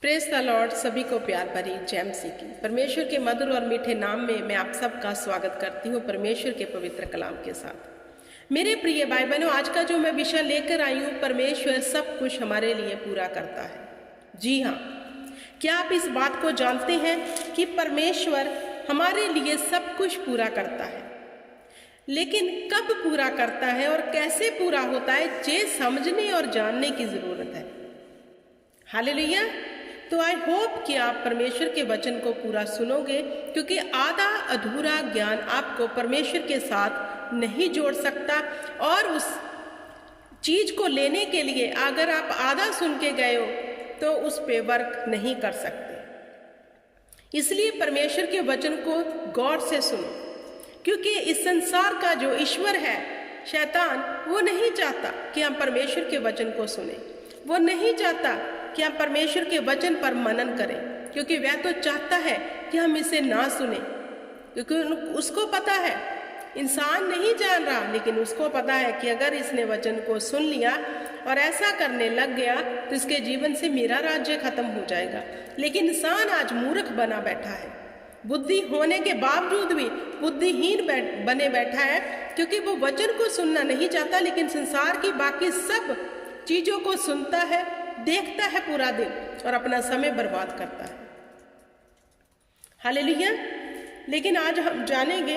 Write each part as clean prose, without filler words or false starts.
Praise the Lord. सभी को प्यार भरी जय मसीह की। परमेश्वर के मधुर और मीठे नाम में मैं आप सबका स्वागत करती हूँ परमेश्वर के पवित्र कलाम के साथ। मेरे प्रिय भाई बहनों, आज का जो मैं विषय लेकर आई हूँ, परमेश्वर सब कुछ हमारे लिए पूरा करता है। जी हाँ, क्या आप इस बात को जानते हैं कि परमेश्वर हमारे लिए सब कुछ पूरा करता है, लेकिन कब पूरा करता है और कैसे पूरा होता है, ये समझने और जानने की जरूरत है। हालेलुया। तो आई होप कि आप परमेश्वर के वचन को पूरा सुनोगे, क्योंकि आधा अधूरा ज्ञान आपको परमेश्वर के साथ नहीं जोड़ सकता, और उस चीज को लेने के लिए अगर आप आधा सुन के गए हो तो उस पे वर्क नहीं कर सकते। इसलिए परमेश्वर के वचन को गौर से सुनो, क्योंकि इस संसार का जो ईश्वर है शैतान, वो नहीं चाहता कि हम परमेश्वर के वचन को सुने। वो नहीं चाहता कि हम परमेश्वर के वचन पर मनन करें, क्योंकि वह तो चाहता है कि हम इसे ना सुने, क्योंकि उसको पता है, इंसान नहीं जान रहा, लेकिन उसको पता है कि अगर इसने वचन को सुन लिया और ऐसा करने लग गया तो इसके जीवन से मेरा राज्य खत्म हो जाएगा। लेकिन इंसान आज मूर्ख बना बैठा है, बुद्धि होने के बावजूद भी बुद्धिहीन बने बैठा है, क्योंकि वो वचन को सुनना नहीं चाहता, लेकिन संसार की बाकी सब चीजों को सुनता है, देखता है पूरा दिन और अपना समय बर्बाद करता है। हालेलुया। लेकिन आज हम जानेंगे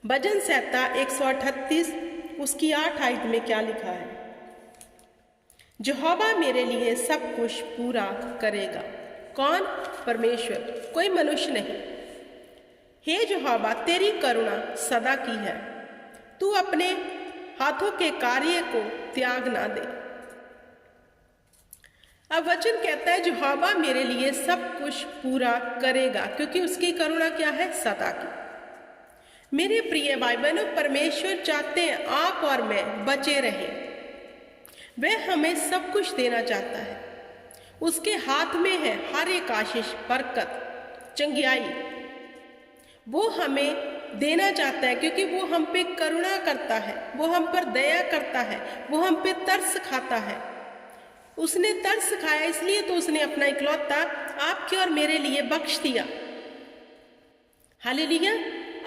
भजन संहिता 138 उसकी 8 आयत में क्या लिखा है। यहोवा मेरे लिए सब कुछ पूरा करेगा। कौन? परमेश्वर, कोई मनुष्य नहीं। हे यहोवा, तेरी करुणा सदा की है, तू अपने हाथों के कार्य को त्याग ना दे। अब वचन कहता है यहोवा मेरे लिए सब कुछ पूरा करेगा, क्योंकि उसकी करुणा क्या है? सदा की। मेरे प्रिय भाई बहनों, परमेश्वर चाहते हैं आप और मैं बचे रहें। वह हमें सब कुछ देना चाहता है। उसके हाथ में है हर एक आशीष, बरकत, चंगियाई। वो हमें देना चाहता है, क्योंकि वो हम पे करुणा करता है, वो हम पर दया करता है, वो हम पे तरस खाता है। उसने तरस खाया, इसलिए तो उसने अपना इकलौता आपके और मेरे लिए बख्श दिया। हालेलुया।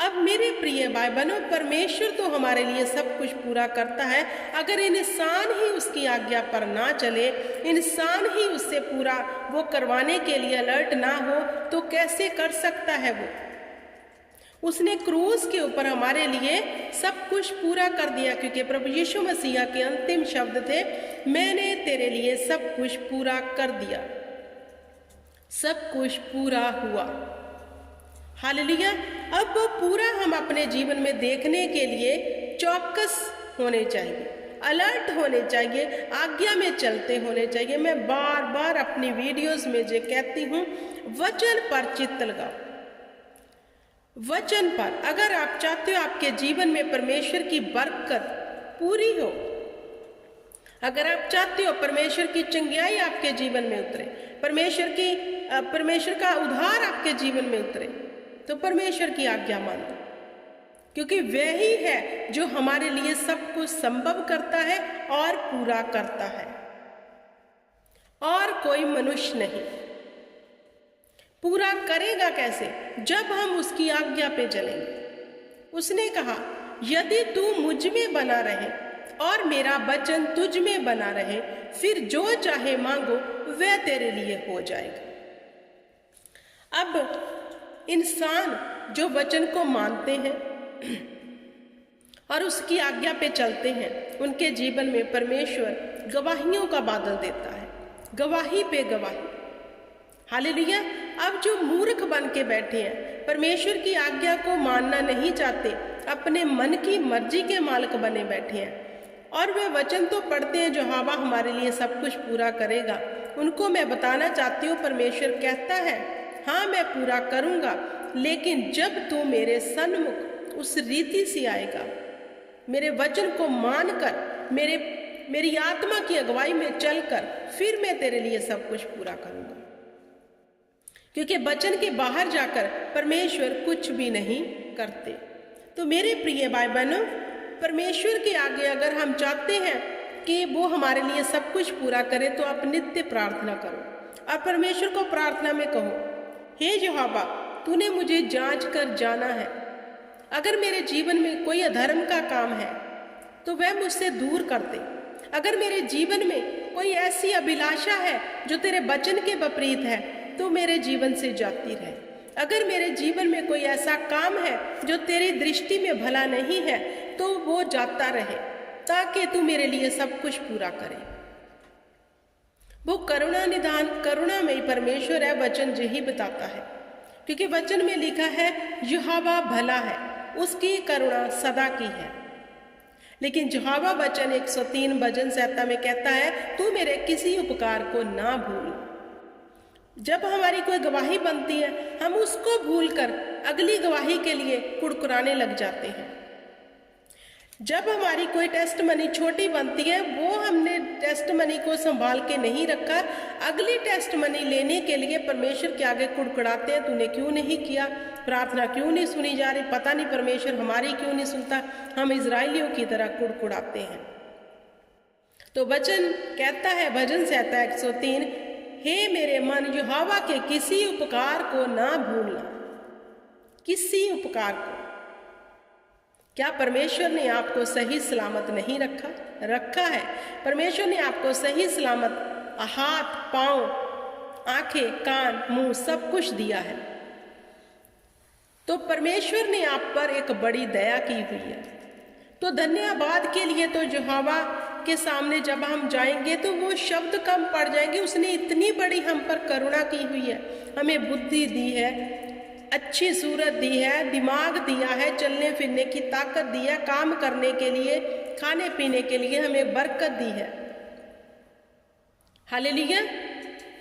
अब मेरे प्रिय भाई बहनों, परमेश्वर तो हमारे लिए सब कुछ पूरा करता है। अगर इंसान ही उसकी आज्ञा पर ना चले, इंसान ही उससे पूरा वो करवाने के लिए अलर्ट ना हो, तो कैसे कर सकता है वो? उसने क्रूस के ऊपर हमारे लिए सब कुछ पूरा कर दिया, क्योंकि प्रभु यीशु मसीह के अंतिम शब्द थे, मैंने तेरे लिए सब कुछ पूरा कर दिया। सब कुछ पूरा हुआ। हालेलुया। अब वो पूरा हम अपने जीवन में देखने के लिए चौकस होने चाहिए, अलर्ट होने चाहिए, आज्ञा में चलते होने चाहिए। मैं बार बार अपनी वीडियोस में जो कहती हूँ, वचन पर चित्त लगाओ। वचन पर अगर आप चाहते हो आपके जीवन में परमेश्वर की बरकत पूरी हो, अगर आप चाहते हो परमेश्वर की चंगियाई आपके जीवन में उतरे, परमेश्वर का उद्धार आपके जीवन में उतरे, तो परमेश्वर की आज्ञा मानो, क्योंकि वह ही है जो हमारे लिए सब कुछ संभव करता है और पूरा करता है, और कोई मनुष्य नहीं। पूरा करेगा कैसे? जब हम उसकी आज्ञा पे चलेंगे। उसने कहा, यदि तू मुझ में बना रहे और मेरा वचन तुझ में बना रहे, फिर जो चाहे मांगो वह तेरे लिए हो जाएगा। अब इंसान जो वचन को मानते हैं और उसकी आज्ञा पे चलते हैं, उनके जीवन में परमेश्वर गवाहियों का बादल देता है, गवाही पे गवाही। हालेलुया। अब जो मूर्ख बन के बैठे हैं, परमेश्वर की आज्ञा को मानना नहीं चाहते, अपने मन की मर्जी के मालिक बने बैठे हैं, और वे वचन तो पढ़ते हैं यहोवा हमारे लिए सब कुछ पूरा करेगा, उनको मैं बताना चाहती हूँ, परमेश्वर कहता है हाँ मैं पूरा करूँगा, लेकिन जब तू मेरे सन्मुख उस रीति से आएगा, मेरे वचन को मानकर, मेरी आत्मा की अगुवाई में चलकर, फिर मैं तेरे लिए सब कुछ पूरा करूँगा। क्योंकि वचन के बाहर जाकर परमेश्वर कुछ भी नहीं करते। तो मेरे प्रिय भाई बहनों, परमेश्वर के आगे अगर हम चाहते हैं कि वो हमारे लिए सब कुछ पूरा करे, तो आप नित्य प्रार्थना करो और परमेश्वर को प्रार्थना में कहो, हे यहोवा, तूने मुझे जांच कर जाना है। अगर मेरे जीवन में कोई अधर्म का काम है तो वह मुझसे दूर कर दे। अगर मेरे जीवन में कोई ऐसी अभिलाषा है जो तेरे वचन के विपरीत है तो मेरे जीवन से जाती रहे। अगर मेरे जीवन में कोई ऐसा काम है जो तेरी दृष्टि में भला नहीं है तो वो जाता रहे, ताकि तू मेरे लिए सब कुछ पूरा करे। वो करुणा निधान करुणामयी परमेश्वर है, वचन यही बताता है, क्योंकि वचन में लिखा है यहोवा भला है, उसकी करुणा सदा की है। लेकिन यहोवा वचन 103 भजन संहिता में कहता है, तू मेरे किसी उपकार को ना भूल। जब हमारी कोई गवाही बनती है हम उसको भूलकर अगली गवाही के लिए कुड़कुराने लग जाते हैं। जब हमारी कोई टेस्ट मनी छोटी बनती है, वो हमने टेस्ट मनी को संभाल के नहीं रखा, अगली टेस्ट मनी लेने के लिए परमेश्वर के आगे कुड़कुड़ाते हैं, तूने क्यों नहीं किया, प्रार्थना क्यों नहीं सुनी जा रही, पता नहीं परमेश्वर हमारी क्यों नहीं सुनता। हम इजराइलियों की तरह कुड़कुड़ाते हैं। तो वचन कहता है भजन संहिता 103, हे मेरे मन, यहोवा के किसी उपकार को ना भूलना। किसी उपकार को। क्या परमेश्वर ने आपको सही सलामत नहीं रखा है? परमेश्वर ने आपको सही सलामत हाथ, पांव, आंखें, कान, मुंह सब कुछ दिया है। तो परमेश्वर ने आप पर एक बड़ी दया की हुई है। तो धन्यवाद के लिए तो यहोवा के सामने जब हम जाएंगे तो वो शब्द कम पड़ जाएंगे। उसने इतनी बड़ी हम पर करुणा की हुई है, हमें बुद्धि दी है, अच्छी सूरत दी है, दिमाग दिया है, चलने फिरने की ताकत दी है, काम करने के लिए, खाने पीने के लिए हमें बरकत दी है। हालेलुया।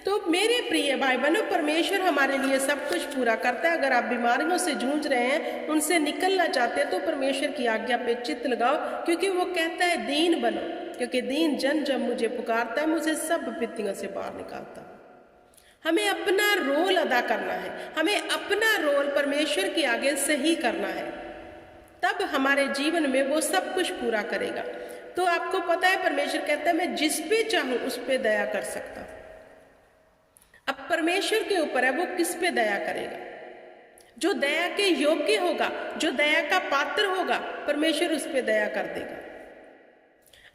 तो मेरे प्रिय भाई बहनों, परमेश्वर हमारे लिए सब कुछ पूरा करता है। अगर आप बीमारियों से जूझ रहे हैं, उनसे निकलना चाहते हैं, तो परमेश्वर की आज्ञा पे चित्त लगाओ, क्योंकि वो कहता है दीन बनो, क्योंकि दीन जन जब मुझे पुकारता है मुझे सब विपत्तियों से बाहर निकालता है। हमें अपना रोल अदा करना है, हमें अपना रोल परमेश्वर के आगे सही करना है, तब हमारे जीवन में वो सब कुछ पूरा करेगा। तो आपको पता है परमेश्वर कहता है मैं जिस पे चाहूं उस पे दया कर सकता हूं। अब परमेश्वर के ऊपर है वो किस पे दया करेगा। जो दया के योग्य होगा, जो दया का पात्र होगा, परमेश्वर उस पे दया कर देगा।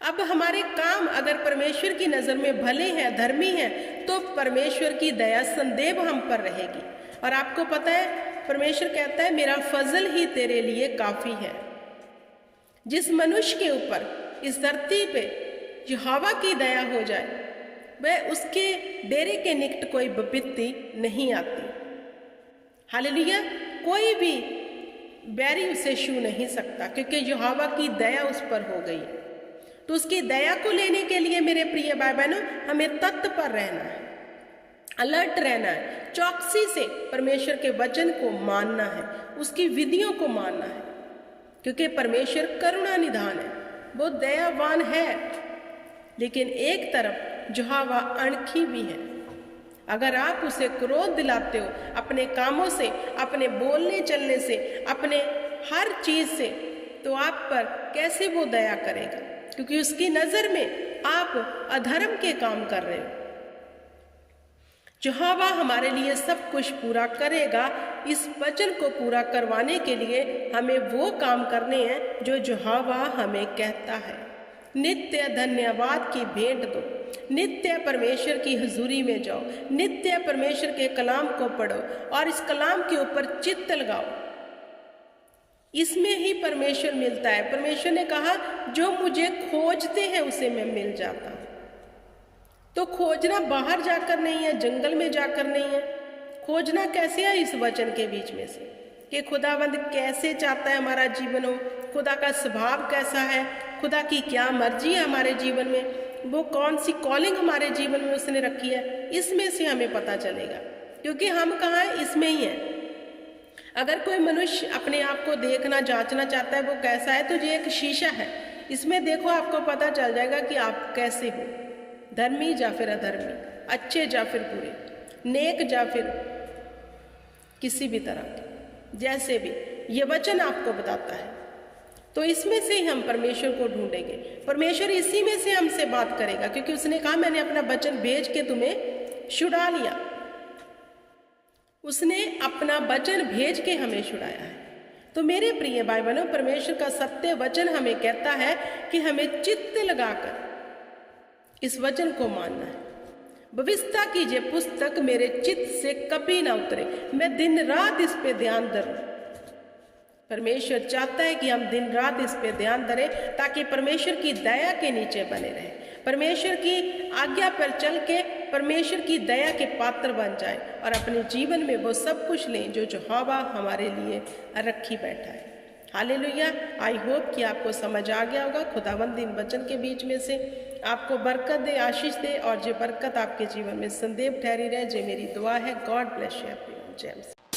अब हमारे काम अगर परमेश्वर की नज़र में भले हैं, धर्मी हैं, तो परमेश्वर की दया संदेह हम पर रहेगी। और आपको पता है परमेश्वर कहता है मेरा फजल ही तेरे लिए काफ़ी है। जिस मनुष्य के ऊपर इस धरती पे यहोवा की दया हो जाए, वह उसके डेरे के निकट कोई विपत्ति नहीं आती। हालेलुया। कोई भी बैरी उसे छू नहीं सकता, क्योंकि यहोवा की दया उस पर हो गई है। तो उसकी दया को लेने के लिए मेरे प्रिय भाई बहनों, हमें तत्पर रहना है, अलर्ट रहना है, चौकसी से परमेश्वर के वचन को मानना है, उसकी विधियों को मानना है, क्योंकि परमेश्वर करुणा निधान है, वो दयावान है। लेकिन एक तरफ यहोवा अणखी भी है। अगर आप उसे क्रोध दिलाते हो अपने कामों से, अपने बोलने चलने से, अपने हर चीज से, तो आप पर कैसे वो दया करेगा, क्योंकि उसकी नजर में आप अधर्म के काम कर रहे हो। यहोवा हमारे लिए सब कुछ पूरा करेगा। इस वचन को पूरा करवाने के लिए हमें वो काम करने हैं जो यहोवा हमें कहता है। नित्य धन्यवाद की भेंट दो, नित्य परमेश्वर की हुजूरी में जाओ, नित्य परमेश्वर के कलाम को पढ़ो और इस कलाम के ऊपर चित्त लगाओ। इसमें ही परमेश्वर मिलता है। परमेश्वर ने कहा जो मुझे खोजते हैं उसे मैं मिल जाता हूं। तो खोजना बाहर जाकर नहीं है, जंगल में जाकर नहीं है। खोजना कैसे है? इस वचन के बीच में से कि खुदावंद कैसे चाहता है हमारा जीवन हो, खुदा का स्वभाव कैसा है, खुदा की क्या मर्जी है हमारे जीवन में, वो कौन सी कॉलिंग हमारे जीवन में उसने रखी है, इसमें से हमें पता चलेगा। क्योंकि हम कहाँ हैं? इसमें ही हैं। अगर कोई मनुष्य अपने आप को देखना, जांचना चाहता है वो कैसा है, तो ये एक शीशा है, इसमें देखो आपको पता चल जाएगा कि आप कैसे हो, धर्मी या फिर अधर्मी, अच्छे या फिर बुरे, नेक या फिर किसी भी तरह के, जैसे भी ये वचन आपको बताता है। तो इसमें से ही हम परमेश्वर को ढूंढेंगे। परमेश्वर इसी में से हमसे बात करेगा, क्योंकि उसने कहा मैंने अपना वचन भेज के तुम्हें छुड़ा लिया। उसने अपना वचन भेज के हमें छुड़ाया है। तो मेरे प्रिय भाई बहनों, परमेश्वर का सत्य वचन हमें कहता है कि हमें चित्त लगाकर इस वचन को मानना है। भविष्यता कीजिए पुस्तक मेरे चित्त से कभी ना उतरे, मैं दिन रात इस पे ध्यान धरूं। परमेश्वर चाहता है कि हम दिन रात इस पे ध्यान धरें, ताकि परमेश्वर की दया के नीचे बने रहें, परमेश्वर की आज्ञा पर चल के परमेश्वर की दया के पात्र बन जाए और अपने जीवन में वो सब कुछ लें जो यहोवा हमारे लिए रखी बैठा है। हालेलुया। आई होप कि आपको समझ आ गया होगा। खुदावंद इन वचन के बीच में से आपको बरकत दे, आशीष दे, और जो बरकत आपके जीवन में संदेव ठहरी रहे, जो मेरी दुआ है। God bless you everyone. जय मसीह।